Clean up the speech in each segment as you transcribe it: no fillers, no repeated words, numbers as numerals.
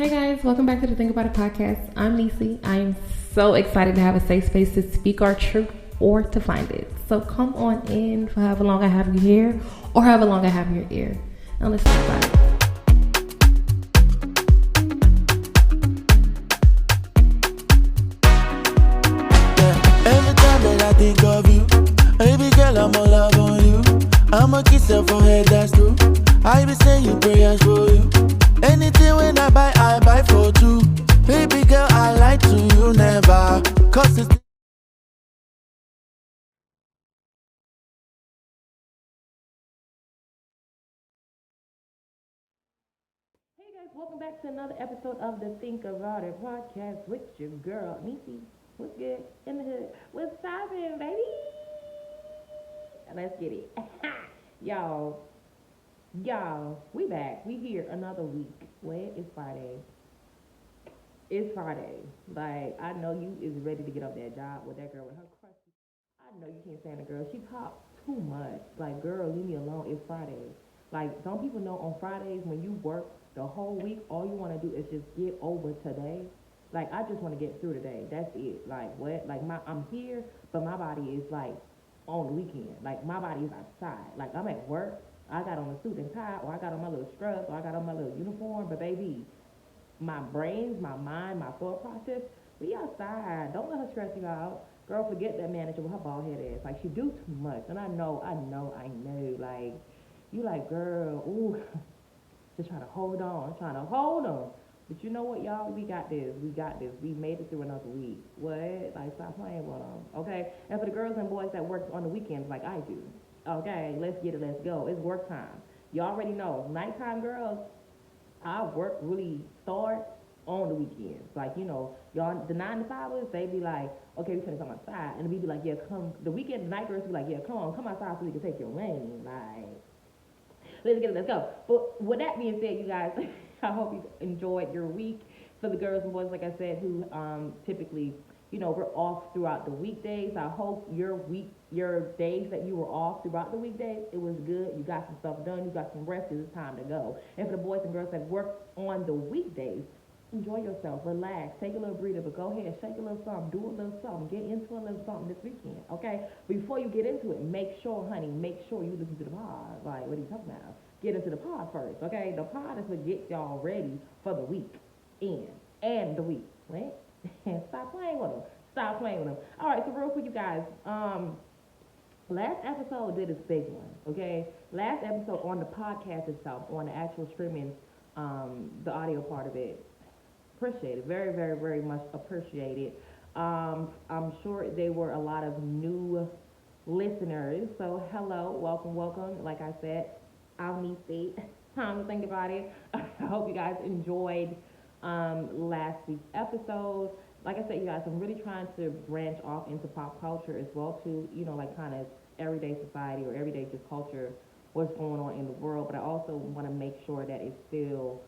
Hey guys, welcome back to the Think About It podcast. I'm Nisi. I am so excited to have a safe space to speak our truth or to find it. So come on in for however long I have you here or however long I have your ear. Now let's talk about it. Every time that I think of you, baby girl, I'm all love on you. I'ma kiss your forehead, that's true. I be saying prayers for you. Anything when I buy for two. Baby girl, I lie to you never. Cause it's Hey guys, welcome back to another episode of the Think About It podcast with your girl, Nisi. What's good in the hood? What's poppin', baby? Let's get it. Y'all, we back. We here another week. What? It's Friday. It's Friday. Like, I know you is ready to get off that job with that girl with her crusty. I know you can't stand the girl. She talks too much. Like, girl, leave me alone. It's Friday. Like, don't people know on Fridays when you work the whole week, all you want to do is just get over today? Like, I just want to get through today. That's it. Like, what? Like, I'm here, but my body is, like, on the weekend. Like, my body is outside. Like, I'm at work. I got on a suit and tie, or I got on my little scrubs, or I got on my little uniform. But, baby, my brains, my mind, my thought process, we outside. Don't let her stress you out. Girl, forget that manager with her bald head ass. Like, she do too much. And I know. Like, you like, girl, ooh, just trying to hold on. But you know what, y'all? We got this. We made it through another week. What? Like, stop playing with them, okay? And for the girls and boys that work on the weekends like I do, okay, let's get it, let's go. It's work time. You already know, nighttime girls, our work really starts on the weekends. Like, you know, y'all, the 9 to 5ers, they be like, okay, we finna come outside. And we be like, yeah, come. The weekend, the night girls be like, yeah, come outside so we can take your money. Like, let's get it, let's go. But with that being said, you guys, I hope you enjoyed your week. For the girls and boys, like I said, who typically, you know, we're off throughout the weekdays. I hope your days that you were off throughout the weekdays, it was good. You got some stuff done. You got some rest. It's time to go. And for the boys and girls that work on the weekdays, enjoy yourself, relax, take a little breather, but go ahead, shake a little something, do a little something, get into a little something this weekend, okay? Before you get into it, make sure, honey, you listen to the pod. Like, what are you talking about? Get into the pod first, okay? The pod is what gets y'all ready for the week and the week, right? And stop playing with them. All right, so real quick, you guys. Last episode did its big one, okay? Last episode on the podcast itself, on the actual streaming, the audio part of it, appreciated, very, very, very much appreciated. I'm sure there were a lot of new listeners, so hello, welcome. Like I said, I'm Nisi. Time to think about it. I hope you guys enjoyed last week's episode. Like I said, you guys, I'm really trying to branch off into pop culture as well too. You know, like kind of everyday society or everyday just culture, what's going on in the world. But I also want to make sure that it's still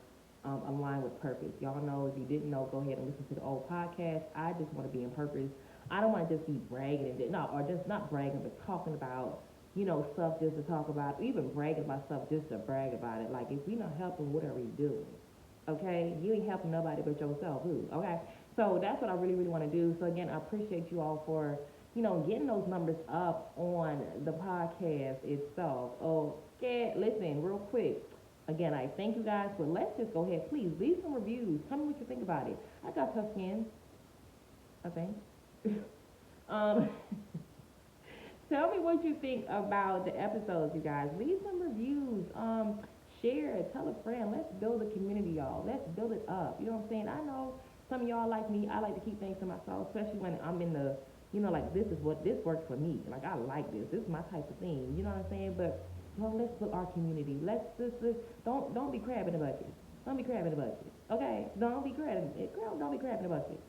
aligned with purpose. Y'all know, if you didn't know, go ahead and listen to the old podcast. I just want to be in purpose. I don't want to just be bragging or just not bragging, but talking about, you know, stuff just to talk about, even bragging about stuff just to brag about it. Like, if we not helping, what are we doing? Okay, you ain't helping nobody but yourself, who? Okay, so that's what I really, really want to do. So again, I appreciate you all for, you know, getting those numbers up on the podcast itself. Okay, listen, real quick. Again, I thank you guys, but let's just go ahead. Please leave some reviews. Tell me what you think about it. I got tough skin, I think. um, Tell me what you think about the episodes, you guys. Leave some reviews. Share it. Tell a friend. Let's build a community, y'all. Let's build it up. You know what I'm saying? I know some of y'all like me. I like to keep things to myself, especially when I'm in the, you know, like this works for me. Like, I like this. This is my type of thing. You know what I'm saying? But well, let's build our community. Let's don't be crab in the bucket. Don't be crab in the bucket. Okay? Don't be crab. Girl, don't be crab in the bucket.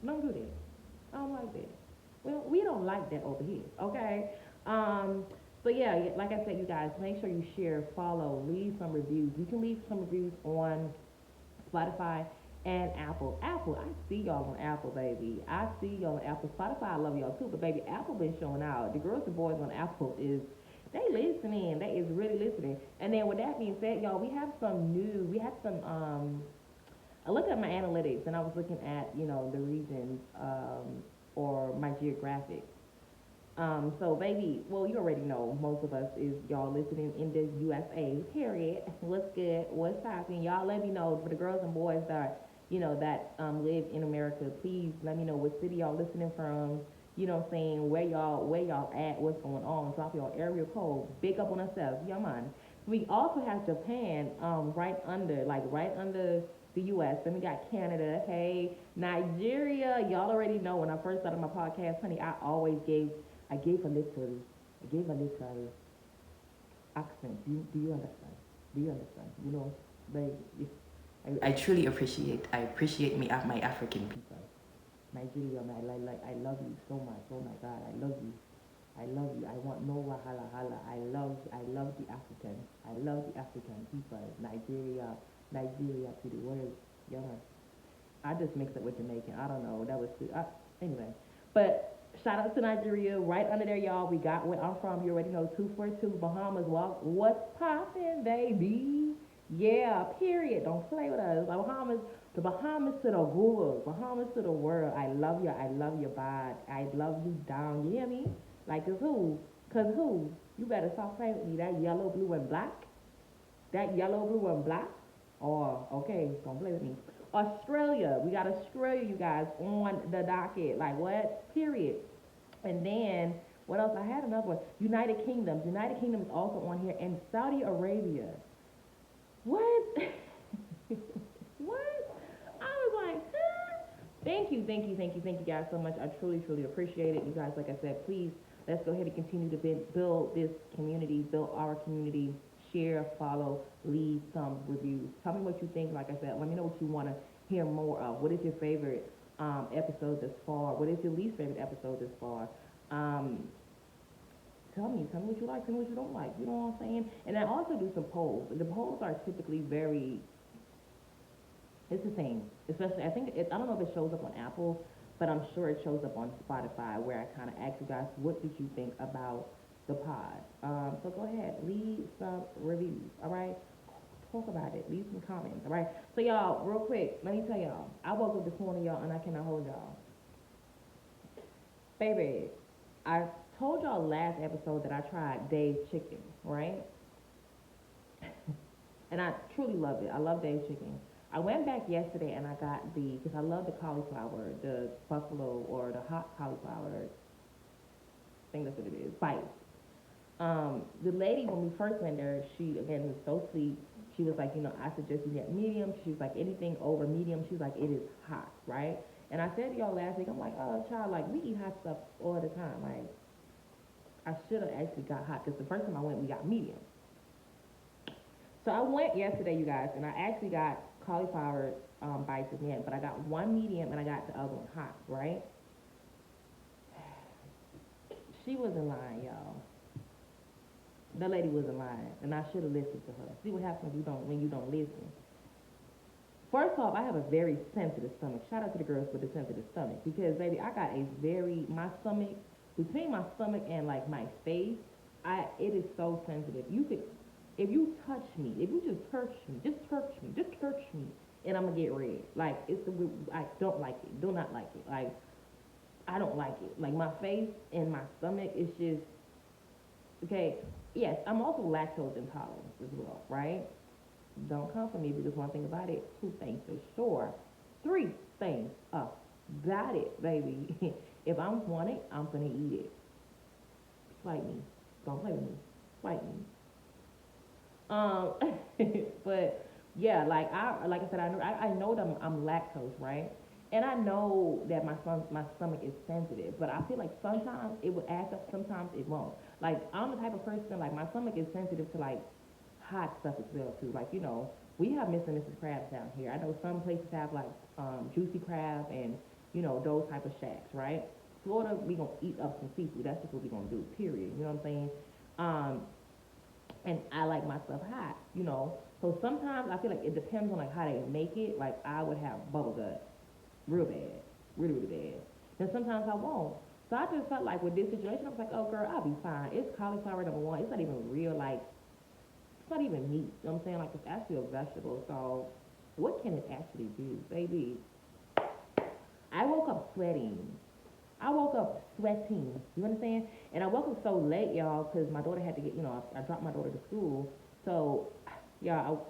Don't do that. I don't like that. Well, we don't like that over here, okay? So yeah, like I said, you guys, make sure you share, follow, leave some reviews. You can leave some reviews on Spotify and Apple. Apple, I see y'all on Apple, baby. I see y'all on Apple. Spotify, I love y'all too, but baby, Apple been showing out. The girls and boys on Apple They listening. They is really listening. And then with that being said, y'all, we have some I looked at my analytics and I was looking at, the regions, or my geographic. So baby, well, you already know most of us is y'all listening in the USA. Period. What's good? What's happening? Y'all let me know for the girls and boys that live in America. Please let me know what city y'all listening from. You know what I'm saying? Where y'all at? What's going on? Drop your area code. Big up on ourselves. Yeah, man. We also have Japan, right under the U.S. Then we got Canada. Hey, Nigeria. Y'all already know when I first started my podcast, honey, I gave a little accent. Do you understand? Do you understand? Like, I truly I appreciate me of my African people. Nigeria, man, I love you so much. Oh my God, I love you. I love you. I want no wahala hala. I love the African. I love the African people. Nigeria to the world. Yeah, man. I just mixed it with Jamaican. I don't know. That was too. Anyway, but shout out to Nigeria. Right under there, y'all. We got where I'm from. You already know 242 Bahamas. What's poppin', baby? Yeah. Period. Don't play with us. The Bahamas to the world. Bahamas to the world. I love you. I love you bad. I love you down. You hear me? Like, cause who? Cause who? You better stop playing with me. That yellow, blue, and black. That yellow, blue, and black. Oh, okay, don't play with me. Australia, we got Australia, you guys, on the docket. Like what? Period. And then what else? I had another one. United Kingdom. United Kingdom is also on here, and Saudi Arabia. What? What? I was like, huh? Thank you guys so much. I truly, truly appreciate it. You guys, like I said, please let's go ahead and continue to build this community, build our community, share, follow, leave some reviews. Tell me what you think. Like I said, let me know what you want to hear more of. What is your favorite episode this far? What is your least favorite episode this far? Um, tell me what you like, tell me what you don't like. You know what I'm saying? And I also do some polls. The polls are typically very, it's the same. Especially, I don't know if it shows up on Apple, but I'm sure it shows up on Spotify where I kind of ask you guys, what did you think about the pod? So go ahead, leave some reviews, all right? Talk about it, leave some comments, all right? So y'all, real quick, let me tell y'all, I woke up this morning, y'all, and I cannot hold y'all. Baby, I told y'all last episode that I tried Dave's Chicken, right? And I truly love it. I love Dave's Chicken. I went back yesterday and I got because I love the cauliflower, the buffalo or the hot cauliflower. I think that's what it is, bites. The lady, when we first went there, she, again, was so sweet. She was like, I suggest you get medium. She was like, anything over medium, she's like, it is hot, right? And I said to y'all last week, I'm like, oh, child, like, we eat hot stuff all the time. Like, I should have actually got hot, because the first time I went, we got medium. So I went yesterday, you guys, and I actually got cauliflower bites again, but I got one medium and I got the other one hot, right? She wasn't lying, y'all. The lady wasn't lying, and I should have listened to her. See what happens when you don't listen. First off, I have a very sensitive stomach. Shout out to the girls with the sensitive stomach, because baby, I got my stomach, between my stomach and like my face, it is so sensitive. If you touch me, if you just touch me, and I'm gonna get red. Like, I don't like it, do not like it. Like, I don't like it. Like, my face and my stomach is just, okay, yes, I'm also lactose intolerant as well, right? Don't come for me, because one thing about it, 2 things for sure, 3 things got it, baby. If I want it, I'm gonna eat it. Fight me. Don't play with me. Fight me. But yeah, like I said, I know that I'm lactose, right? And I know that my stomach is sensitive, but I feel like sometimes it will act up, sometimes it won't. Like, I'm the type of person, like, my stomach is sensitive to like hot stuff as well too. Like, we have Mr. and Mrs. Crabs down here. I know some places have like juicy crab and those type of shacks, right? Florida, we gonna eat up some seafood. That's just what we gonna do. Period. You know what I'm saying? And I like my stuff hot. So sometimes I feel like it depends on like how they make it. Like, I would have bubble gut real bad, really, really bad. Then sometimes I won't. So I just felt like with this situation, I was like, oh girl, I'll be fine. It's cauliflower number one. It's not even real, like, it's not even meat. You know what I'm saying? Like, it's actually a vegetable. So what can it actually do? Baby, I woke up sweating. I woke up sweating. You understand? And I woke up so late, y'all, because my daughter had to get, I dropped my daughter to school. So, y'all,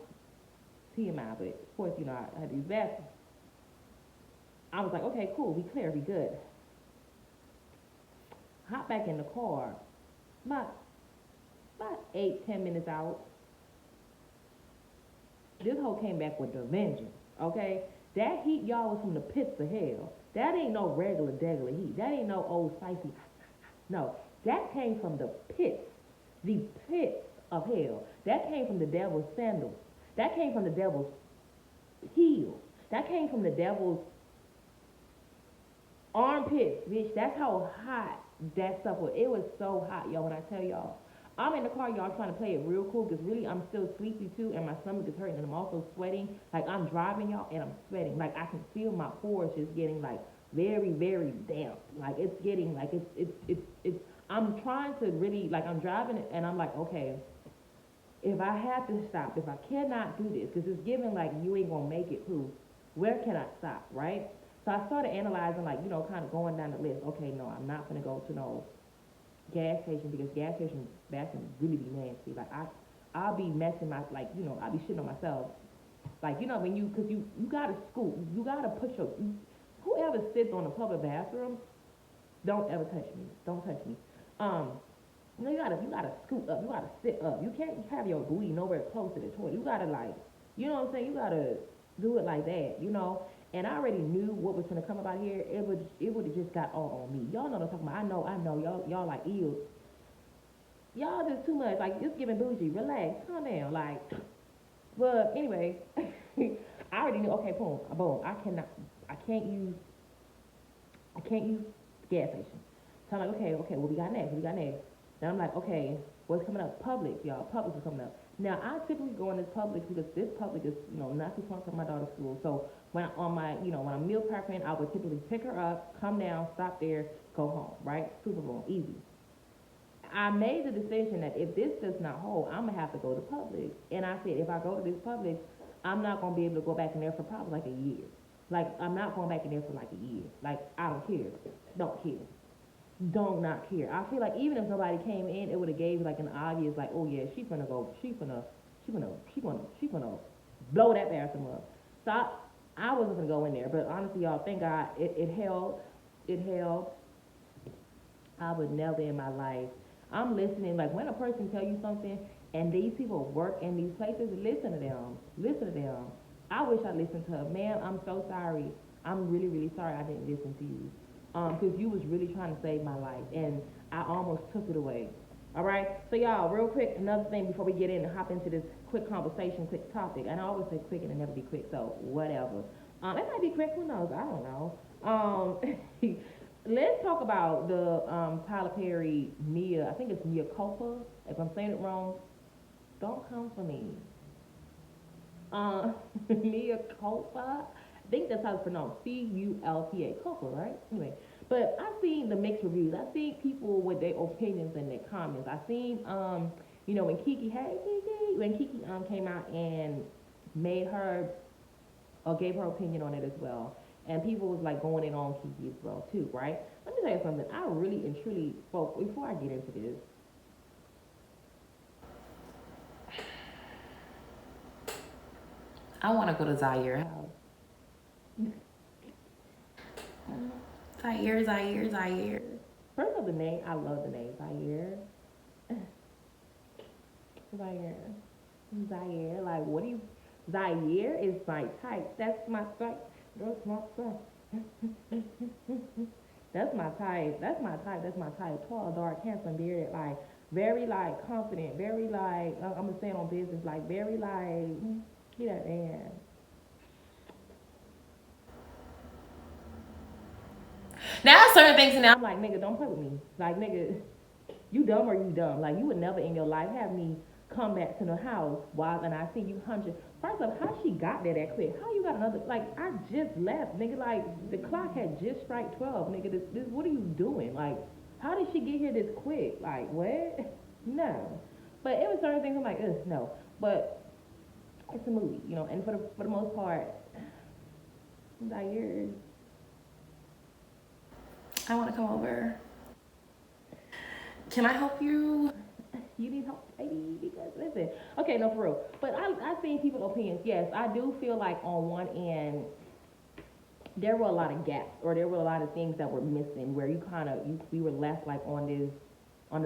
TMI, but of course, I had to use bathroom. I was like, okay, cool, we clear, we good. Hop back in the car. About 8, 10 minutes out, this hoe came back with the vengeance, okay? That heat, y'all, was from the pits of hell. That ain't no regular, degular heat. That ain't no old spicy. No, that came from the pits of hell. That came from the devil's sandals. That came from the devil's heels. That came from the devil's armpits, bitch. That's how hot that stuff was. It was so hot, y'all, when I tell y'all. I'm in the car, y'all, trying to play it real cool, because really I'm still sleepy too, and my stomach is hurting, and I'm also sweating. Like, I'm driving, y'all, and I'm sweating. Like, I can feel my pores just getting, like, very, very damp. Like, it's getting, like, I'm trying to really, like, I'm driving, and I'm like, okay, if I have to stop, if I cannot do this, because it's giving, like, you ain't gonna make it, poo, where can I stop, right? So I started analyzing, like, kind of going down the list. Okay, no, I'm not gonna go to no gas station, because gas station bathrooms really be nasty. Like, I'll be messing my, like, I'll be shitting on myself. Like, when because you gotta scoop, you gotta push whoever sits on a public bathroom, don't ever touch me. Don't touch me. You gotta scoot up, you gotta sit up. You can't have your booty nowhere close to the toilet. You gotta, like, you know what I'm saying? You gotta do it like that, And I already knew what was gonna come about here. It would have just got all on me. Y'all know what I'm talking about. I know. Y'all like, ew. Y'all just too much. Like, it's giving bougie. Relax. Calm down. Like, but anyway, I already knew, okay, boom. I can't use gas station. So I'm like, okay, what we got next? Then I'm like, okay, what's coming up? Publix, y'all. Publix is coming up. Now, I typically go in this Publix because this Publix is, not too far from my daughter's school. So when I'm meal prepping, I would typically pick her up, come down, stop there, go home, right? Super boom, easy. I made the decision that if this does not hold, I'm gonna have to go to Publix. And I said, if I go to this Publix, I'm not gonna be able to go back in there for probably like a year. Like, I'm not going back in there for like a year. Like, I don't care. Don't care. Don't not care. I feel like even if nobody came in, it would have gave like an obvious, like, oh yeah, she's gonna blow that bathroom up. So I wasn't gonna go in there, but honestly, y'all, thank God it held. It held. I would never in my life. I'm listening. Like, when a person tell you something and these people work in these places, listen to them. Listen to them. I wish I listened to her. Ma'am, I'm so sorry. I'm really, really sorry I didn't listen to you. Because you was really trying to save my life, and I almost took it away. All right? So, y'all, real quick, another thing before we get in and hop into this quick conversation, quick topic. And I always say quick and it never be quick, so whatever. It might be quick, who knows? I don't know. Let's talk about the Tyler Perry, Mia, I think it's Mia Culpa. If I'm saying it wrong, don't come for me. Mia Culpa. I think that's how it's pronounced. C-U-L-P-A. Culpa, right? Anyway, but I've seen the mixed reviews. I've seen people with their opinions and their comments. I've seen, when Kiki, when Kiki came out and made her, or gave her opinion on it as well. And people was like going in on Kiki as well too, right? Let me tell you something. I really and truly, before I get into this, I want to go to Zaire house. Zaire. First of the name, I love the name Zaire. Zaire. Like, what do you? Zaire is my type. That's my type. That's my type. That's my type. That's my type. That's my type. Tall, dark, handsome, bearded, like very like confident, very like I'm gonna say it on business, like very like get that man. Now certain things, and now I'm like, nigga, don't play with me. Like, nigga, you dumb or you dumb. Like, you would never in your life have me come back to the house while and I see you hunching. First off, how she got there that quick? How you got another? Like I just left, nigga. Like the clock had just strike 12, nigga. This what are you doing? Like how did she get here this quick? Like what? No. But it was certain things I'm like, ugh, no. But it's a movie, you know. And for the most part, Zaire, I want to come over. Can I help you? you need help, baby, because listen, okay, no, for real. But I seen people's opinions. Yes, I do feel like on one end there were a lot of gaps, or there were a lot of things that were missing, where we were left like on the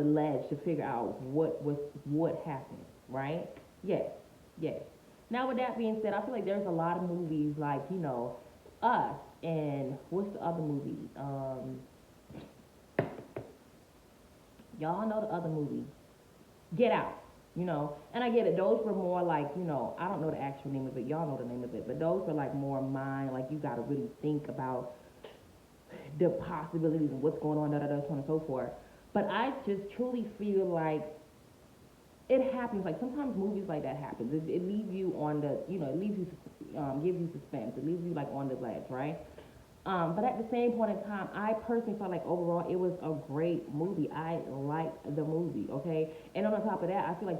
ledge to figure out what happened, right? Yes, yes. Now with that being said, I feel like there's a lot of movies like Us and what's the other movie? Y'all know the other movie, Get Out. And I get it. Those were more like, I don't know the actual name of it. Y'all know the name of it, but those were like more mind. Like you got to really think about the possibilities and what's going on, so on and so forth. But I just truly feel like it happens. Like sometimes movies like that happens. It leaves you on the, it leaves you, gives you suspense. It leaves you like on the ledge, right? But at the same point in time, I personally felt like overall it was a great movie. I liked the movie, okay? And on top of that, I feel like,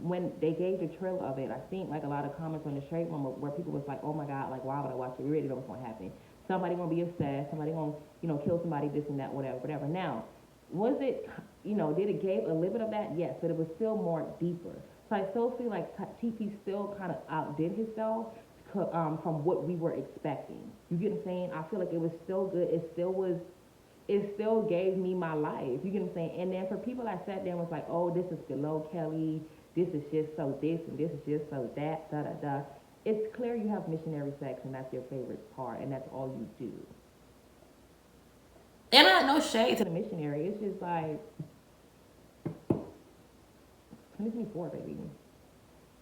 when they gave the trailer of it, I seen like a lot of comments on the Shade Room where people was like, oh my God, like why would I watch it? We already know what's going to happen. Somebody going to be obsessed. Somebody going to, kill somebody, this and that, whatever. Now, was it, did it give a little bit of that? Yes, but it was still more deeper. So I still feel like TP still kind of outdid himself from what we were expecting. You get what I'm saying? I feel like it was still good. It still gave me my life. You get what I'm saying? And then for people that sat there and was like, oh, this is below Kelly, this is just so this, and this is just so that, da. It's clear you have missionary sex, and that's your favorite part, and that's all you do. And I had no shade To the missionary, it's just like 2024, baby.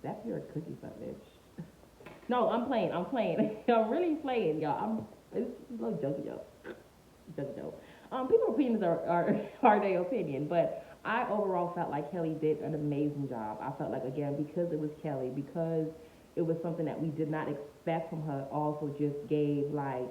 That's your cookie stuff, bitch. No, I'm playing. I'm really playing, y'all. It's a little jokey, y'all. Joke. People's opinions are their opinion, but I overall felt like Kelly did an amazing job. I felt like, again, because it was Kelly, because it was something that we did not expect from her, also just gave, like,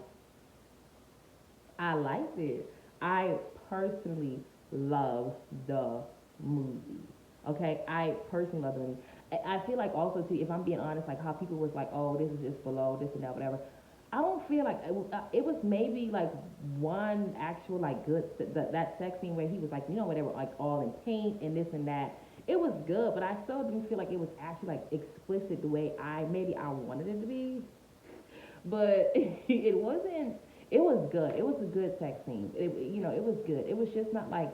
I liked it. I personally love the movie. Okay? I personally love the movie. I feel like also, too, if I'm being honest, like how people was like, oh, this is just below, this and that, whatever. I don't feel like it was maybe like one actual like good that sex scene where he was like whatever like all in paint and this and that. It was good, but I still didn't feel like it was actually like explicit the way I wanted it to be. But it wasn't. It was good. It was a good sex scene. It was good. It was just not like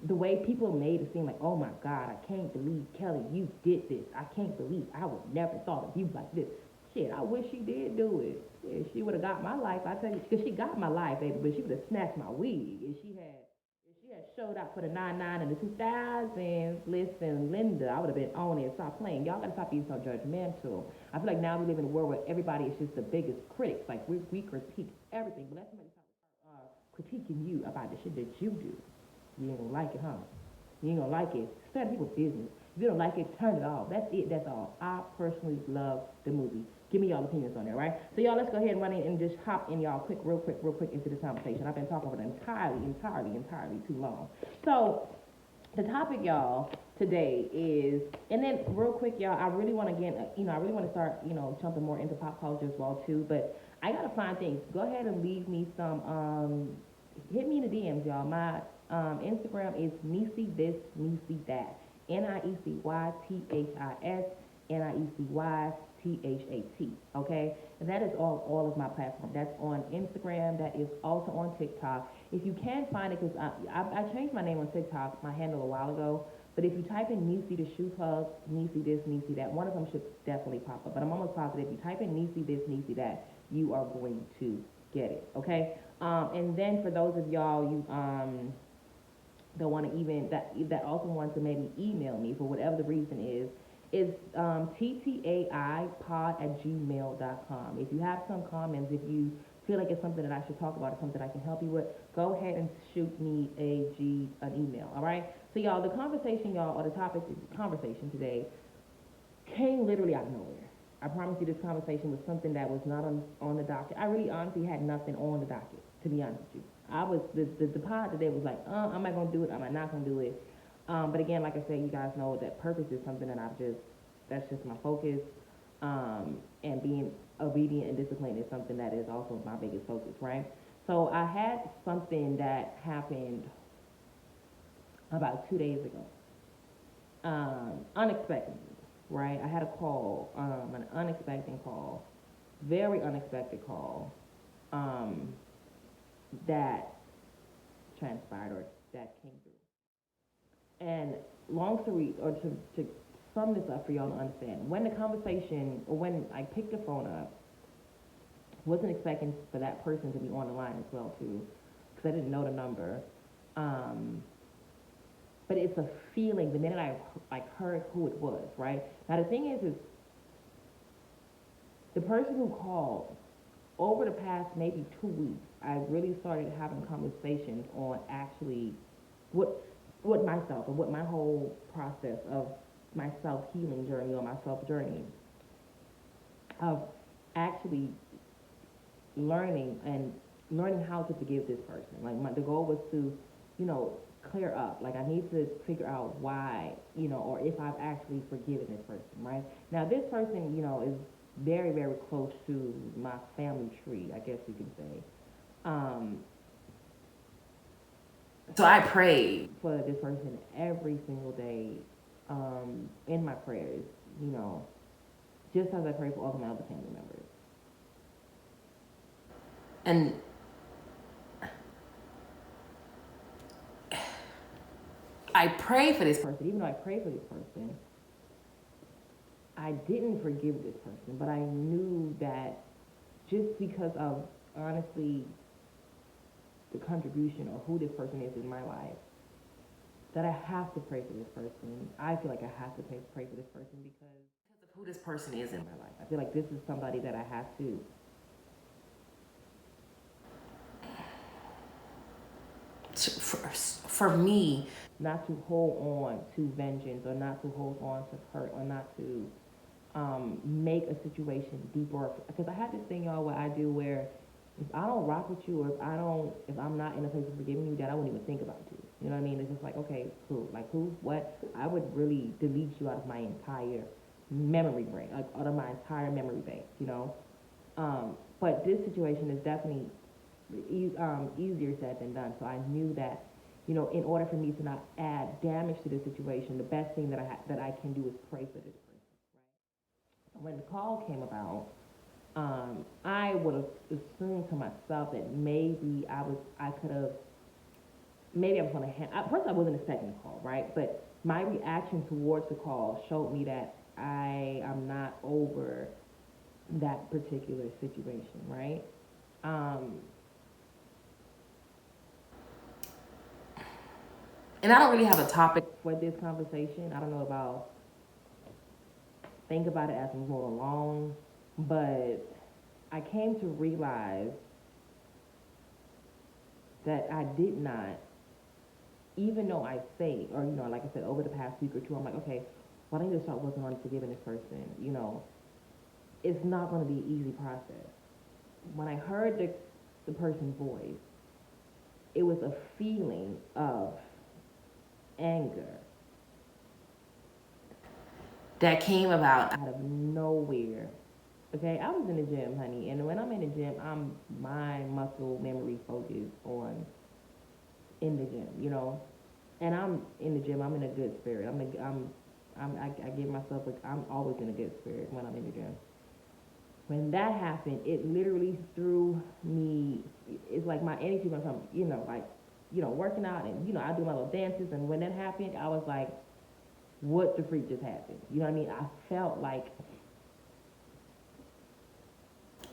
the way people made it seem like, oh my God, I can't believe Kelly, you did this. I can't believe I would never thought of you like this. Shit, I wish she did do it. Yeah, she would have got my life. I tell you, because she got my life, baby, but she would have snatched my wig if she had showed up for the 99 and the 2000s. Listen, Linda, I would have been on it. Stop playing. Y'all gotta stop being so judgmental. I feel like now we live in a world where everybody is just the biggest critics. Like we critique everything, but let somebody stop critiquing you about the shit that you do. You ain't gonna like it, huh? You ain't gonna like it. Study people's business. If you don't like it, turn it off. That's it. That's all. I personally love the movie. Give me y'all opinions on it, right? So y'all, let's go ahead and run in and just hop in y'all real quick into this conversation. I've been talking about it entirely too long. So the topic, y'all, today is, and then real quick, y'all, I really want to start, jumping more into pop culture as well too. But I gotta find things. Go ahead and leave me some. Hit me in the DMs, y'all. My Instagram is Niecy this, Niecy that. NIECYTHIS, NIECYTHAT. Okay? And that is all of my platform. That's on Instagram. That is also on TikTok. If you can find it, because I changed my name on TikTok, my handle a while ago. But if you type in Niecy the Shoe Plug, Niecy this, Niecy that, one of them should definitely pop up. But I'm almost positive if you type in Niecy this, Niecy that, you are going to get it. Okay? And then for those of y'all that want to that also want to maybe email me for whatever the reason is ttaipod@gmail.com. If you have some comments, if you feel like it's something that I should talk about or something I can help you with, go ahead and shoot me an email. All right. So y'all, the conversation, y'all, or the topic conversation today came literally out of nowhere. I promise you, this conversation was something that was not on the docket. I really honestly had nothing on the docket, to be honest with you. I was, the pod today was like, am I gonna do it? Am I not gonna do it? But again, like I said, you guys know that purpose is something that that's just my focus. And being obedient and disciplined is something that is also my biggest focus, right? So I had something that happened about 2 days ago, unexpectedly, right? I had a call, an unexpected call, very unexpected call, that transpired or that came through. And long story, or to sum this up for y'all to understand, when the conversation, or when I picked the phone up, wasn't expecting for that person to be on the line as well too, because I didn't know the number. But it's a feeling the minute I heard who it was, right? Now the thing is the person who called, over the past maybe 2 weeks, I really started having conversations on actually what myself and what my whole process of my self-healing journey or my self-journey of actually learning how to forgive this person. Like the goal was to, clear up. Like I need to figure out why, or if I've actually forgiven this person, right? Now this person, is very, very close to my family tree, I guess you can say. So I pray for this person every single day, in my prayers, just as I pray for all of my other family members. And I pray for this person. Even though I pray for this person, I didn't forgive this person, but I knew that just because of, honestly, the contribution or who this person is in my life, that I have to pray for this person. I feel like I have to pray for this person because of who this person is in my life. I feel like this is somebody that I have to for me, not to hold on to vengeance, or not to hold on to hurt, or not to make a situation deeper. Because I have this thing, y'all, where I do where if I don't rock with you, or if I'm not in a place of forgiving you, that I wouldn't even think about you. You know what I mean? It's just like, okay, cool. Like who, what? I would really delete you out of my entire memory bank, like out of my entire memory bank, But this situation is definitely easier said than done. So I knew that, in order for me to not add damage to the situation, the best thing that I can do is pray for this person, right? When the call came about, I would have assumed to myself that maybe I was going to first I wasn't expecting the call, right? But my reaction towards the call showed me that I am not over that particular situation, right? And I don't really have a topic for this conversation. I don't know if I'll think about it as we go along, but I came to realize that I did not, even though I say, or, like I said, over the past week or two, I'm like, okay, well, I need to start working on forgiving this person, it's not going to be an easy process. When I heard the person's voice, it was a feeling of anger that came about out of nowhere. Okay, I was in the gym, honey, and when I'm in the gym, my muscle memory focused on in the gym, and I'm in the gym. I'm in a good spirit. I give myself I'm always in a good spirit when I'm in the gym. When that happened, it literally threw me. It's like my energy went from working out, and I do my little dances, and when that happened, I was like, what the freak just happened? You know what I mean? I felt like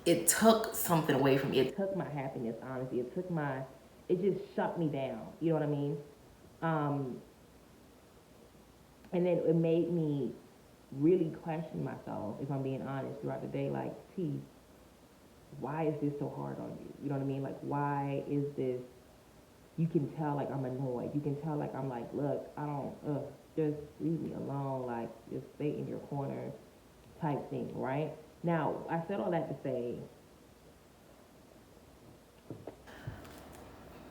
it took something away from me. It took my happiness, honestly. It just shut me down. You know what I mean? And then it made me really question myself, if I'm being honest, throughout the day, like, T, why is this so hard on you? You know what I mean? Like, why is this, you can tell, like, I'm annoyed. You can tell, like, I'm like, look, just leave me alone. Like, just stay in your corner. type thing, right? Now, I said all that to say,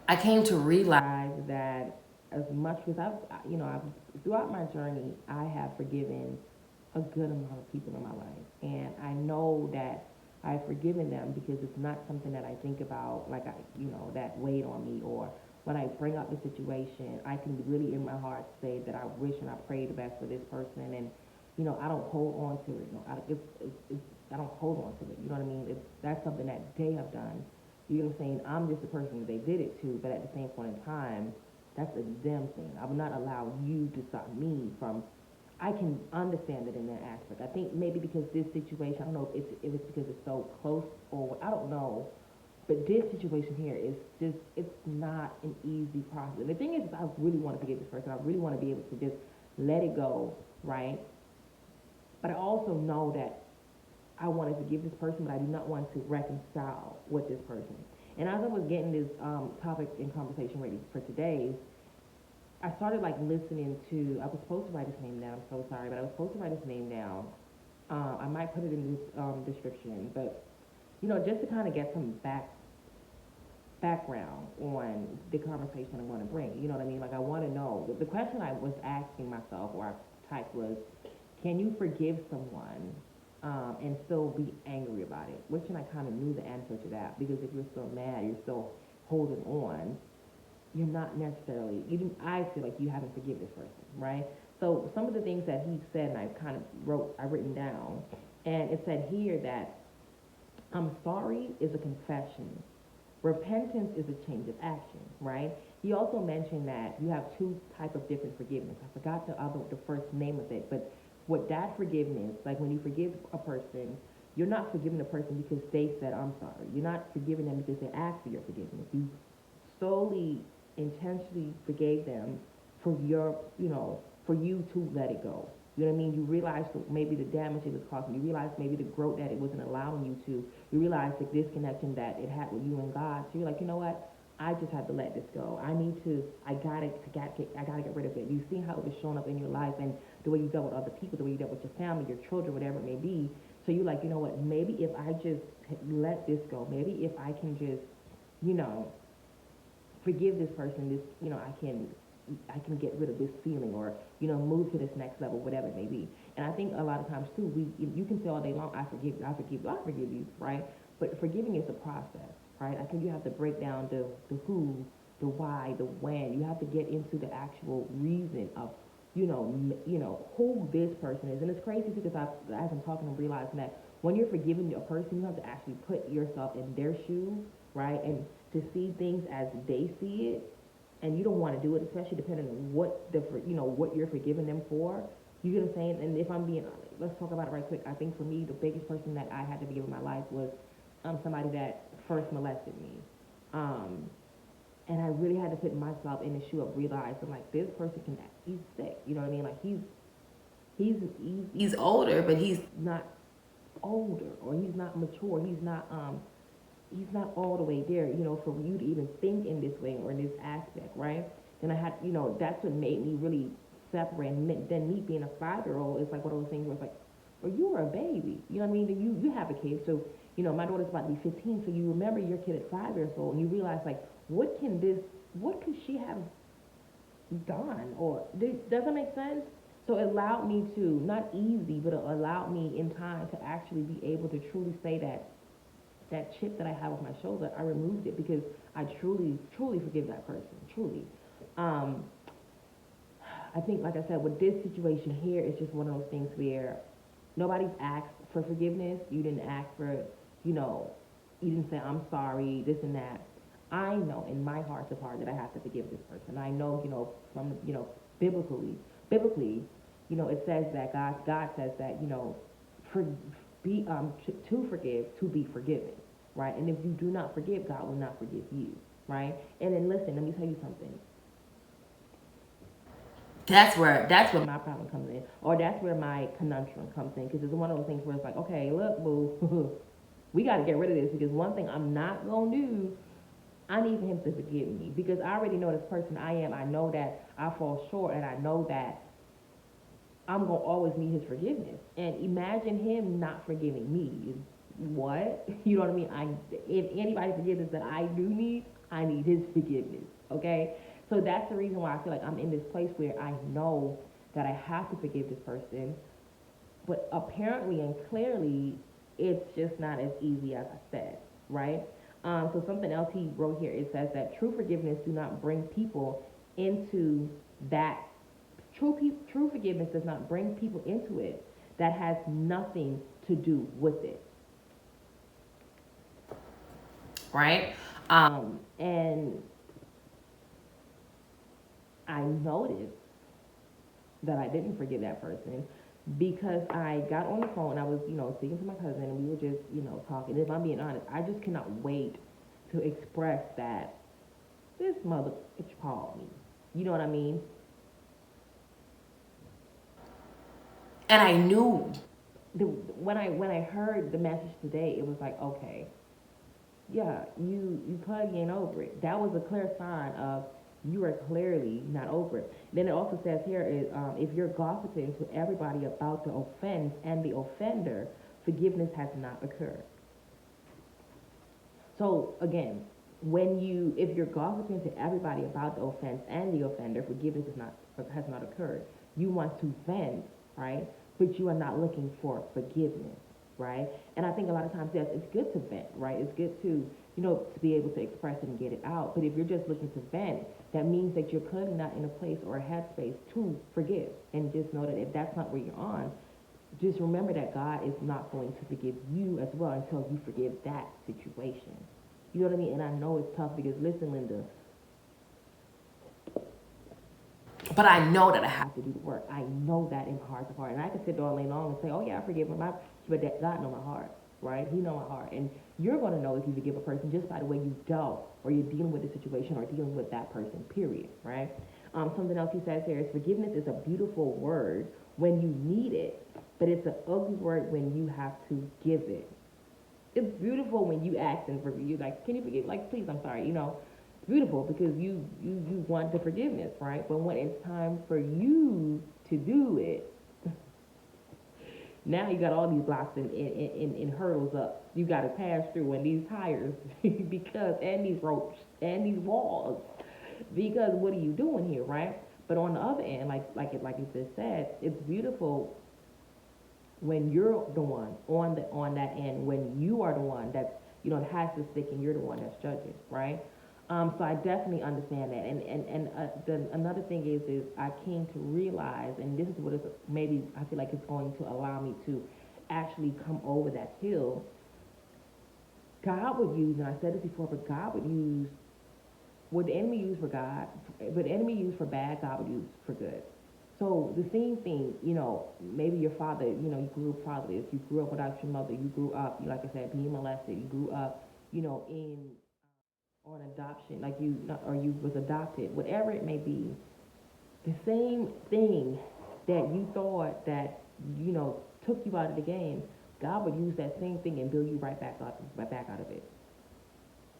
I came to realize that as much as I've throughout my journey, I have forgiven a good amount of people in my life, and I know that I've forgiven them because it's not something that I think about, like that weighed on me, or when I bring up the situation, I can really in my heart say that I wish and I pray the best for this person, and I don't hold on to it. I don't hold on to it. You know what I mean? That's something that they have done. You know what I'm saying? I'm just the person that they did it to, but at the same point in time, that's a them thing. I will not allow you to stop me from. I can understand it in that aspect. I think maybe because this situation, I don't know if it's because it's so close or I don't know, but this situation here is just, it's not an easy process. And the thing is, I really want to forgive this person. I really want to be able to just let it go, right? But I also know that I want to forgive this person, but I do not want to reconcile with this person. And as I was getting this topic and conversation ready for today, I started like listening to, I was supposed to write his name down, I'm so sorry, but I was supposed to write his name down. I might put it in this description, but just to kind of get some background on the conversation I want to bring. You know what I mean? Like I want to know, the question I was asking myself, or I typed was, can you forgive someone and still be angry about it? Which, and I kind of knew the answer to that, because if you're still mad, you're still holding on, you're not necessarily, I feel like you haven't forgiven this person, right? So some of the things that he said, and I've written down, and it said here that I'm sorry is a confession. Repentance is a change of action, right? He also mentioned that you have two type of different forgiveness. I forgot the first name of it, but what that forgiveness, like when you forgive a person, you're not forgiving the person because they said, I'm sorry. You're not forgiving them because they asked for your forgiveness. You solely, intentionally forgave them for for you to let it go. You know what I mean? You realize maybe the damage it was causing. You realize maybe the growth that it wasn't allowing you to. You realize the disconnection that it had with you and God. So you're like, you know what? I just have to let this go. I gotta get rid of it. You see how it was showing up in your life and the way you dealt with other people, the way you dealt with your family, your children, whatever it may be. So you're like, you know what? Maybe if I just let this go, maybe if I can just, forgive this person, I can get rid of this feeling, or move to this next level, whatever it may be. And I think a lot of times too, you can say all day long, I forgive you, I forgive you, I forgive you, right? But forgiving is a process, right? I think you have to break down the who, the why, the when. You have to get into the actual reason of who this person is. And it's crazy because as I'm talking, I'm realizing that when you're forgiving a person, you have to actually put yourself in their shoes, right? And to see things as they see it, and you don't want to do it, especially depending on what what you're forgiving them for. You get what I'm saying? And if I'm being honest, let's talk about it right quick. I think for me, the biggest person that I had to forgive in my life was somebody that first molested me. And I really had to put myself in the shoe of realizing, like, this person he's sick. You know what I mean? Like, he's older, but he's not older, or he's not mature. He's not all the way there, for you to even think in this way or in this aspect, right? And I had, that's what made me really separate. And then me being a 5-year-old, it's like one of those things where it's like, well, you were a baby, you know what I mean? You have a kid, so, my daughter's about to be 15, so you remember your kid at 5 years old, and you realize, like, what could she have done? Or, does that make sense? So it allowed me to, not easy, but it allowed me in time to actually be able to truly say that chip that I have on my shoulder, I removed it because I truly, truly forgive that person, truly. I think, like I said, with this situation here, it's just one of those things where nobody's asked for forgiveness. You didn't ask for, you didn't say, I'm sorry, this and that. I know in my heart of heart that I have to forgive this person. I know, from, biblically, it says that God says that, to forgive, to be forgiven, right? And if you do not forgive, God will not forgive you, right? And then listen, let me tell you something. That's where my problem comes in, or that's where my conundrum comes in, because it's one of those things where it's like, okay, look, boo, we got to get rid of this, because one thing I'm not going to do, I need him to forgive me, because I already know this person I am. I know that I fall short, and I know that I'm going to always need his forgiveness. And imagine him not forgiving me. What? You know what I mean? If anybody forgiveness that I do need, I need his forgiveness. Okay? So that's the reason why I feel like I'm in this place where I know that I have to forgive this person. But apparently and clearly, it's just not as easy as I said, right? So something else he wrote here, it says that true forgiveness do not bring people into that true forgiveness does not bring people into it that has nothing to do with it. Right? And I noticed that I didn't forgive that person because I got on the phone. I was, speaking to my cousin, and we were just, talking. If I'm being honest, I just cannot wait to express that this mother bitch called me. You know what I mean? And I knew when I heard the message today, it was like, okay, yeah, you clearly ain't over it. That was a clear sign of you are clearly not over it. Then it also says here is if you're gossiping to everybody about the offense and the offender, forgiveness has not occurred. So again, if you're gossiping to everybody about the offense and the offender, forgiveness has not occurred. You want to vent, right? But you are not looking for forgiveness, right? And I think a lot of times, yes, it's good to vent, right? It's good to, to be able to express it and get it out. But if you're just looking to vent, that means that you're clearly not in a place or a headspace to forgive. And just know that if that's not where you're on, just remember that God is not going to forgive you as well until you forgive that situation. You know what I mean? And I know it's tough because, listen, Linda, but I know that I have to do the work. I know that in my heart of heart. And I can sit there all day long and say, oh, yeah, I forgive him. But that God knows my heart, right? He knows my heart. And you're going to know if you forgive a person just by the way you dealt or you're dealing with the situation or dealing with that person, period, right? Something else he says here is forgiveness is a beautiful word when you need it, but it's an ugly word when you have to give it. It's beautiful when you ask and forgive. You like, can you forgive? Like, please, I'm sorry. It's beautiful because you want the forgiveness, right? But when it's time for you to do it, now you got all these blocks and hurdles up. You got to pass through and these tires and these ropes and these walls. Because what are you doing here, right? But on the other end, like it just said, it's beautiful when you're the one on that end, when you are the one that's has the stick and you're the one that's judging, right? So I definitely understand that, and another thing is I came to realize, and this is what it's maybe I feel like it's going to allow me to actually come over that hill. God would use, and I said this before, but God would use what the enemy used for God, what the enemy used for bad, God would use for good. So the same thing, maybe your father, you grew up fatherless, you grew up without your mother, you grew up, like I said, being molested, you grew up, on adoption, or you was adopted, whatever it may be, the same thing that you thought that, took you out of the game, God would use that same thing and build you right back out of it,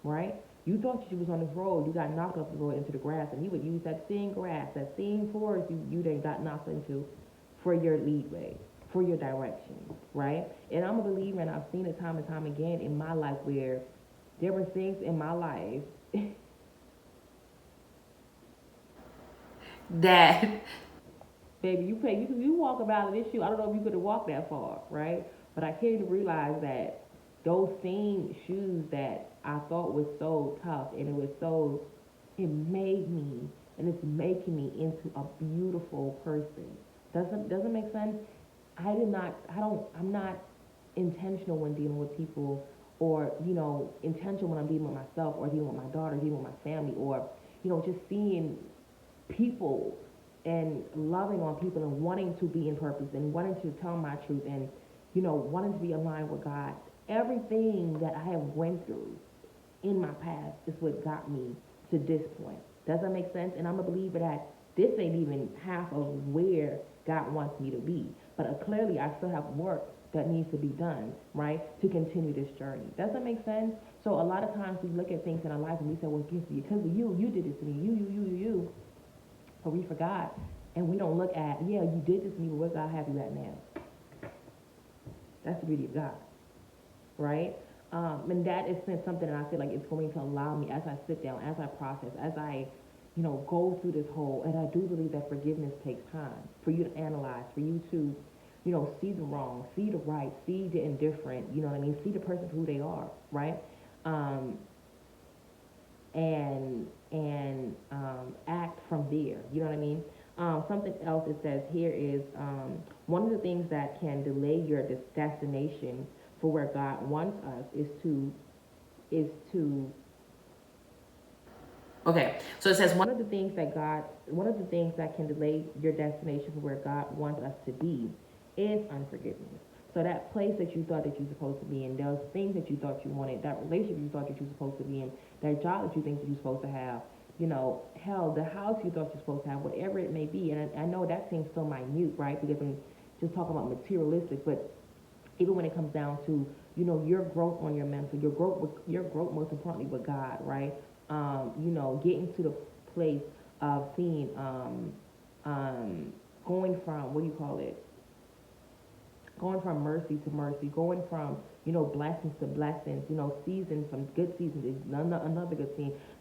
right? You thought you was on this road, you got knocked off the road into the grass, and he would use that same grass, that same forest you then got knocked into for your leadway, for your direction, right? And I'm a believer, and I've seen it time and time again in my life where there were things in my life that, baby, you walk about in this shoe. I don't know if you could have walked that far, right? But I came to realize that those same shoes that I thought was so tough, and it made me, and it's making me into a beautiful person. Doesn't make sense? I'm not intentional when dealing with people, or, intentional when I'm dealing with myself, or dealing with my daughter, dealing with my family, or, just seeing people and loving on people and wanting to be in purpose and wanting to tell my truth and, wanting to be aligned with God. Everything that I have went through in my past is what got me to this point. Does that make sense? And I'm a believer that this ain't even half of where God wants me to be. But clearly I still have work that needs to be done, right, to continue this journey. Does that make sense? So a lot of times we look at things in our life and we say, well, because of you did this to me, you. But we forgot And we don't look at, yeah, you did this to me, but where God have you at now? That's the beauty of God, right? And that is something that I feel like it's going to allow me as I sit down, as I process, as I, go through this whole, and I do believe that forgiveness takes time for you to analyze, for you to, see the wrong, see the right, see the indifferent, you know what I mean? See the person for who they are, right? Um, and act from there. You know what I mean? Something else it says here is one of the things that can delay your destination for where God wants us is to okay. So it says one of the things that can delay your destination for where God wants us to be is unforgiveness. So that place that you thought that you're supposed to be in, those things that you thought you wanted, that relationship you thought that you're supposed to be in, that job that you think that you're supposed to have, hell, the house you thought you're supposed to have, whatever it may be. And I know that seems so minute, right? Because I'm just talking about materialistic, but even when it comes down to, your growth on your mental, your growth most importantly with God, right? Getting to the place of seeing, going from, what do you call it? Going from mercy to mercy, going from, blessings to blessings, seasons from good seasons to another good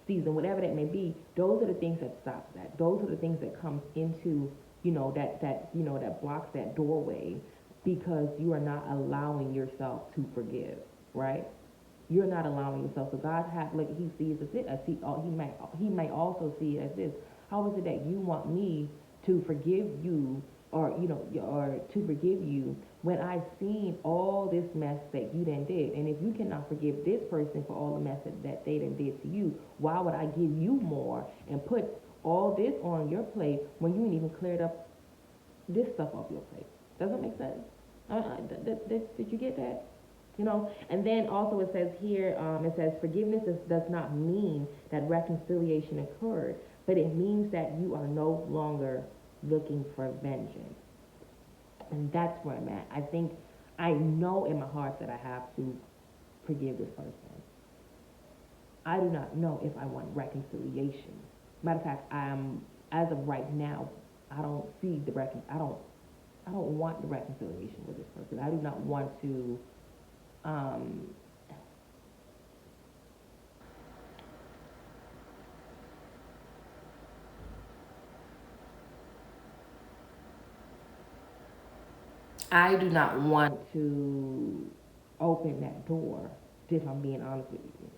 season, whatever that may be. Those are the things that stop that. Those are the things that comes into, that blocks that doorway, because you are not allowing yourself to forgive, right? You're not allowing yourself. So God he sees it as he might also see it as this. How is it that you want me to forgive you, or or to forgive you when I've seen all this mess that you done did? And if you cannot forgive this person for all the mess that they done did to you, why would I give you more and put all this on your plate when you ain't even cleared up this stuff off your plate? Doesn't make sense. Did you get that? And then also it says here, it says forgiveness does not mean that reconciliation occurred, but it means that you are no longer looking for vengeance. And that's where I'm at. I know in my heart that I have to forgive this person. I do not know if I want reconciliation. Matter of fact, as of right now, I don't see I don't want the reconciliation with this person. I do not want to I do not want to open that door, if I'm being honest with you.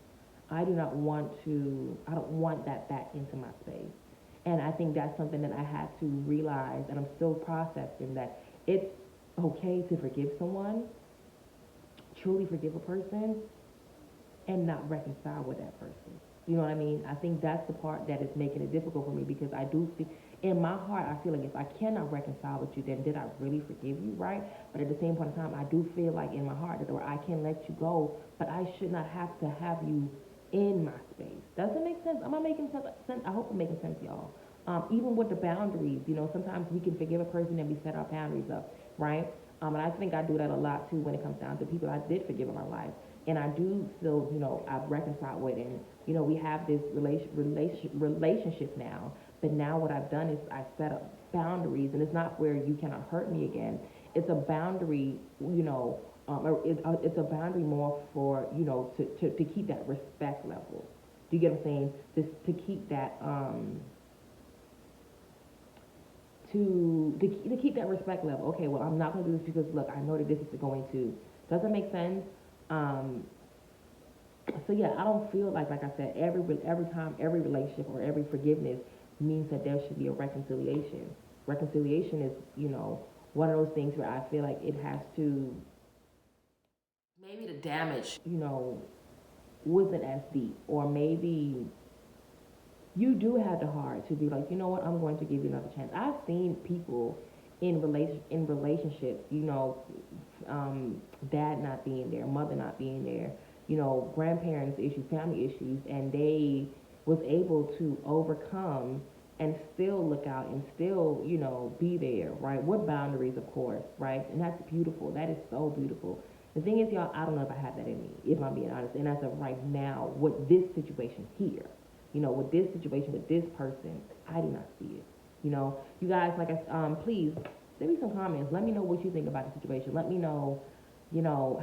I don't want that back into my space. And I think that's something that I had to realize, and I'm still processing, that it's okay to forgive someone, truly forgive a person, and not reconcile with that person. You know what I mean? I think that's the part that is making it difficult for me, because I do feel, in my heart, I feel like if I cannot reconcile with you, then did I really forgive you, right? But at the same point in time, I do feel like in my heart that I can let you go, but I should not have to have you in my space. Does it make sense? Am I making sense? I hope I'm making sense, y'all. Even with the boundaries, sometimes we can forgive a person and we set our boundaries up, right? And I think I do that a lot too when it comes down to people I did forgive in my life. And I do still, I've reconciled with, and, we have this relationship now. But now what I've done is I set up boundaries, and it's not where you cannot hurt me again. It's a boundary, it's a boundary more for, to keep that respect level. Do you get what I'm saying? To keep that, to keep that respect level. Okay, well, I'm not going to do this because, look, I know that this is going to. Does that make sense? So yeah, I don't feel like I said, every time, every relationship or every forgiveness means that there should be a reconciliation. Reconciliation is, one of those things where I feel like it has to, maybe the damage, wasn't as deep, or maybe you do have the heart to be like, you know what, I'm going to give you another chance. I've seen people in relationships, dad not being there, mother not being there, grandparents issues, family issues, and they was able to overcome and still look out and still, be there, right? With boundaries, of course, right? And that's beautiful. That is so beautiful. The thing is, y'all, I don't know if I have that in me, if I'm being honest. And as of right now, with this situation here, with this situation, with this person, I do not see it. You know, you guys, like please send me some comments. Let me know what you think about the situation. Let me know,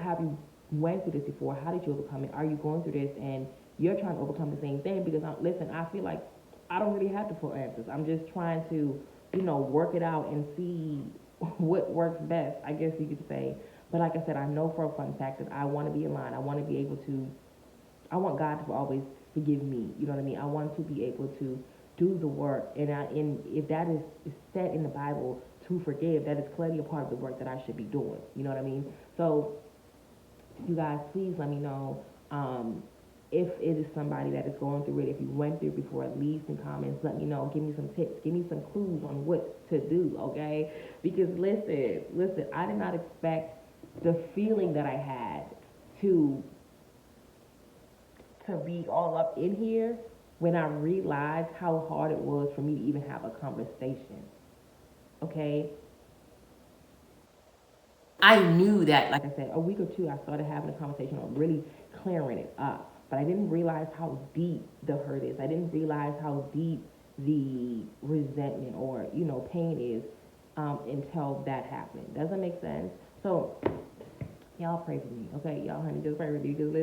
have you went through this before? How did you overcome it? Are you going through this and you're trying to overcome the same thing? Because listen, I feel like I don't really have the full answers. I'm just trying to, work it out and see what works best, I guess you could say. But like I said, I know for a fun fact that I want to be in line. I want to be able to, I want God to always forgive me. You know what I mean? I want to be able to do the work. And if that is set in the Bible to forgive, that is clearly a part of the work that I should be doing. You know what I mean? So you guys, please let me know if it is somebody that is going through it. If you went through it before, leave some comments. Let me know. Give me some tips. Give me some clues on what to do, okay? Because listen, I did not expect the feeling that I had to be all up in here when I realized how hard it was for me to even have a conversation, okay? I knew that, like I said, a week or two, I started having a conversation on really clearing it up. But I didn't realize how deep the hurt is. I didn't realize how deep the resentment or, pain is until that happened. Does that make sense? So, y'all pray for me, okay? Y'all, honey, just pray for me because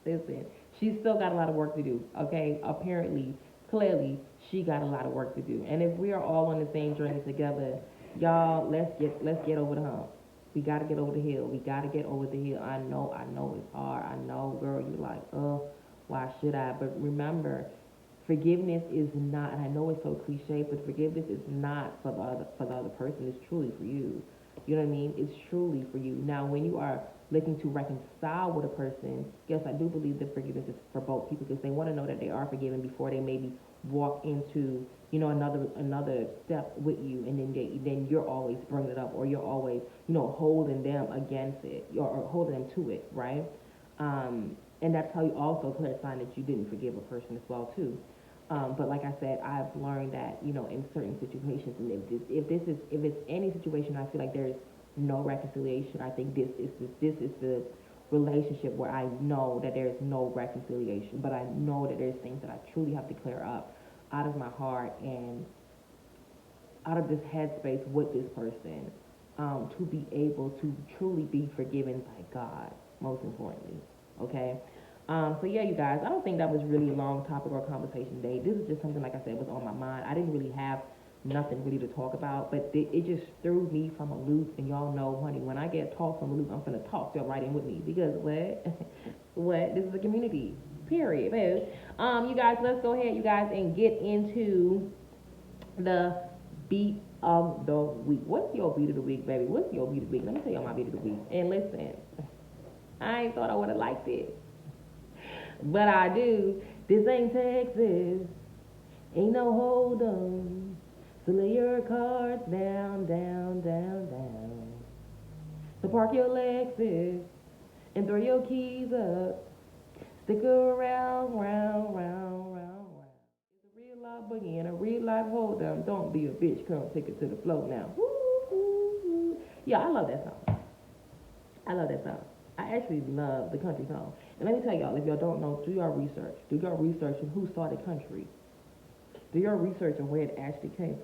listen, she's still got a lot of work to do, okay? Apparently, clearly, she got a lot of work to do. And if we are all on the same journey together, y'all, let's get over the hump. We gotta get over the hill. We gotta get over the hill. I know it's hard. I know, girl, you're like, why should I? But remember, forgiveness is not, and I know it's so cliche, but forgiveness is not for the other person. It's truly for you. You know what I mean? It's truly for you. Now, when you are looking to reconcile with a person, yes, I do believe that forgiveness is for both people because they want to know that they are forgiven before they maybe walk into, another step with you, and then you're always bringing it up, or you're always, holding them against it, or holding them to it, right? And that's how you also clear a sign that you didn't forgive a person as well too. But like I said, I've learned that, in certain situations, and if it's any situation, I feel like there's no reconciliation. I think this is the relationship where I know that there's no reconciliation, but I know that there's things that I truly have to clear up out of my heart and out of this headspace with this person, to be able to truly be forgiven by God, most importantly, okay? So yeah, you guys, I don't think that was really a long topic or conversation today. This is just something, like I said, was on my mind. I didn't really have nothing really to talk about, but it just threw me from a loop, and y'all know, honey, when I get tossed from a loop, I'm gonna talk y'all right in with me, because what? This is a community, period, baby. You guys, let's go ahead, you guys, and get into the beat of the week. What's your beat of the week, baby? What's your beat of the week? Let me tell y'all my beat of the week. And listen, I ain't thought I would have liked it, but I do. This ain't Texas, ain't no hold on. So lay your cards down, down, down, down. So park your Lexus and throw your keys up. Stick around, round, round, round, round. It's a real life boogie and a real life hold on. Don't be a bitch, come take it to the floor now. Woo-hoo-hoo. Yeah, I love that song. I actually love the country song. And let me tell y'all, if y'all don't know, do your research. Do your research on who started country. Do your research on where it actually came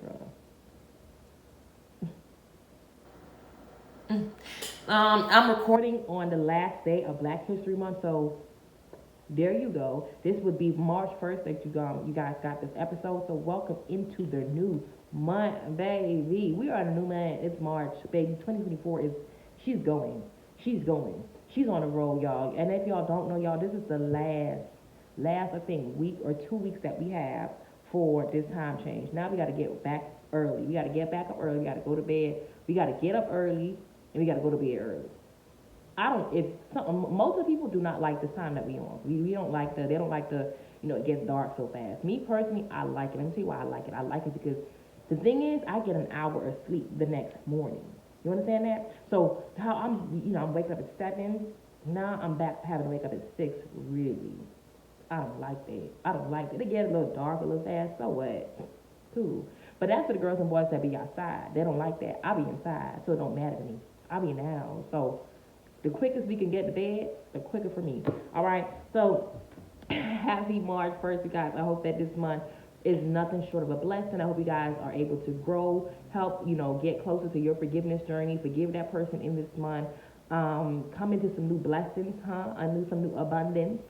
from. I'm recording on the last day of Black History Month, so there you go. This would be March 1st that you guys got this episode. So welcome into the new month, baby. We are in a new month. It's March, baby. 2024 is, she's going. She's on the roll, y'all. And if y'all don't know, y'all, this is the last I think week or 2 weeks that we have for this time change. Now we got to get back early. We got to get back up early. We got to go to bed. We got to get up early, and we got to go to bed early. Most of the people do not like this time that we on. They don't like the, it gets dark so fast. Me personally, I like it. Let me tell you why I like it. I like it because the thing is, I get an hour of sleep the next morning. You understand that? So how I'm waking up at 7. Now I'm back having to wake up at 6. Really, I don't like that. It gets a little dark a little fast. So what? Cool. But that's for the girls and boys that be outside. They don't like that. I be inside, so it don't matter to me. I be in the house. So the quickest we can get to bed, the quicker for me. All right. So happy March 1st, you guys. I hope that this month is nothing short of a blessing. I hope you guys are able to grow, help, get closer to your forgiveness journey, forgive that person in this month, come into some new blessings, some new abundance,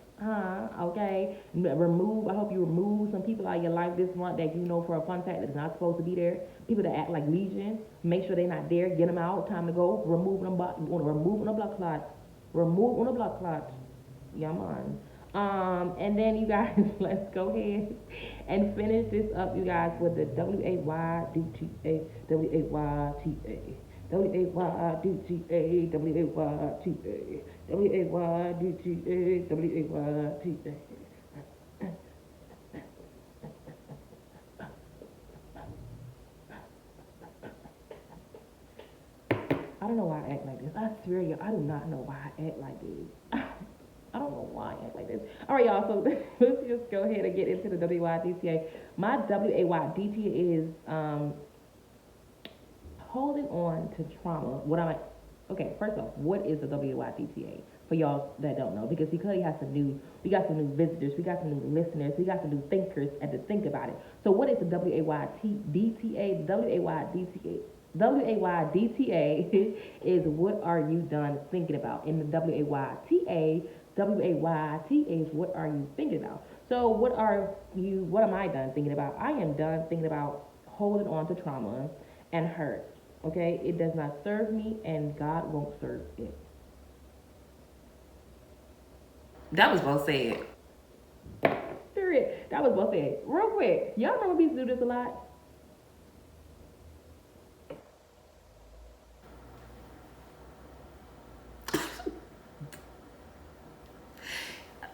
okay? I hope you remove some people out of your life this month that you know for a fun fact that's not supposed to be there. People that act like legion, make sure they're not there, get them out, time to go, remove them, remove the blood clots, remove the blood clots, yeah, man. And then you guys, let's go ahead and finish this up, you guys, with the W-A-Y-D-T-A, W-A-Y-T-A, W-A-Y-D-T-A, W-A-Y-T-A, W-A-Y-D-T-A, W-A-Y-T-A. I don't know why I act like this. I swear to you, I do not know why I act like this. I don't know why I act like this. All right, y'all, so let's just go ahead and get into the WAYDTA. My WAYDTA is holding on to trauma. Okay, first off, what is the WAYDTA? For y'all that don't know, because we clearly have we got some new visitors, we got some new listeners, we got some new thinkers and to think about it. So what is the WAYDTA? WAYDTA is what are you done thinking about? In the WAYTA is what are you thinking about? So what am I done thinking about? I am done thinking about holding on to trauma and hurt. Okay? It does not serve me and God won't serve it. That was well said. Period. That was well said. Real quick, y'all remember we used to do this a lot?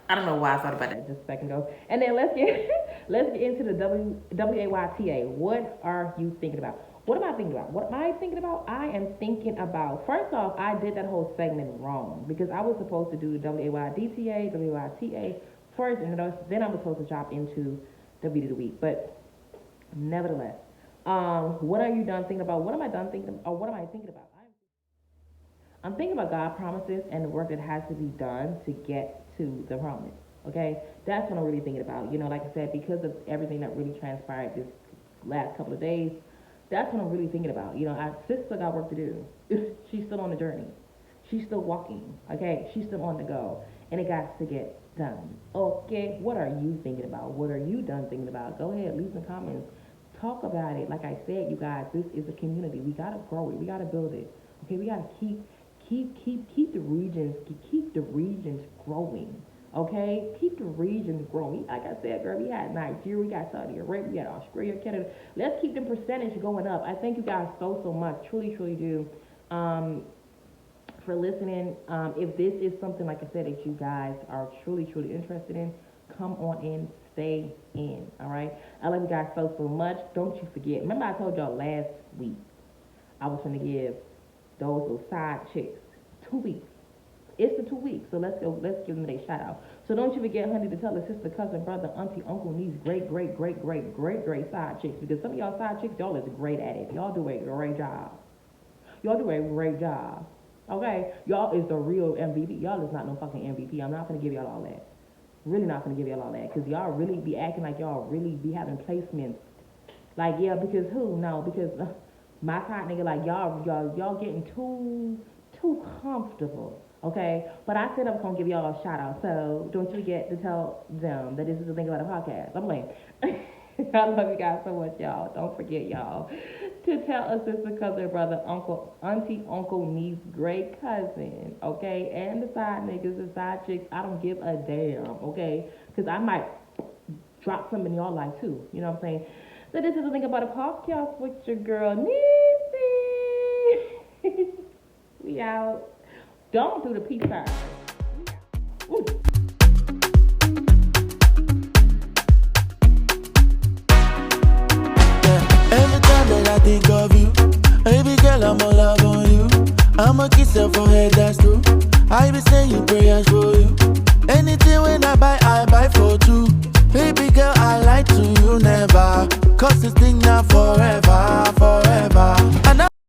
I don't know why I thought about that. Just a second ago. And then let's get into the WAYTA. What are you thinking about? What am I thinking about? What am I thinking about? I am thinking about, first off, I did that whole segment wrong because I was supposed to do WAYDTA first, and then I was supposed to drop into W of the Week. But nevertheless, what are you done thinking about? What am I done thinking about? Or what am I thinking about? I'm thinking about God promises and the work that has to be done to get to the promise. Okay, that's what I'm really thinking about. Like I said, because of everything that really transpired this last couple of days, that's what I'm really thinking about. Sis still got work to do. She's still on the journey. She's still walking. Okay, she's still on the go, and it got to get done. Okay, what are you thinking about? What are you done thinking about? Go ahead, leave some comments. Talk about it. Like I said, you guys, this is a community. We gotta grow it. We gotta build it. Okay, we gotta keep the regions growing. Okay, keep the regions growing. Like I said, girl, we got Nigeria, we got Saudi Arabia, we got Australia, Canada. Let's keep the percentage going up. I thank you guys so much, truly do, for listening. If this is something, like I said, that you guys are truly interested in, come on in, stay in. All right, I love you guys so much. Don't you forget. Remember, I told y'all last week I was going to give those little side chicks 2 weeks. It's the 2 weeks, so let's give them a shout out. So don't you forget, honey, to tell a sister, cousin, brother, auntie, uncle, niece, great side chicks, because some of y'all side chicks, y'all is great at it. Y'all do a great job. Okay, y'all is the real MVP. Y'all is not no fucking MVP. I'm not gonna give y'all all that. Really not gonna give y'all all that, because y'all really be acting like y'all really be having placements. Like, yeah, because who? No, because my side nigga, like y'all getting too comfortable, okay? But I said I was gonna give y'all a shout out, so don't you forget to tell them that this is the Think About It podcast. I'm playing. I love you guys so much, y'all. Don't forget, y'all, to tell a sister, cousin, brother, uncle, auntie, uncle, niece, great cousin, okay? And the side niggas, the side chicks, I don't give a damn, okay? Because I might drop some in y'all life too, you know what I'm saying? So this is the Think About It podcast with your girl, Niecy. We out. Don't do the peace sign. Ooh. Every time that I think of you, baby girl, I'm all love on you. I'ma kiss your forehead, that's true. I be saying prayers for you. Anything when I buy for two. Baby girl, I lie to you never. Cause this thing not forever.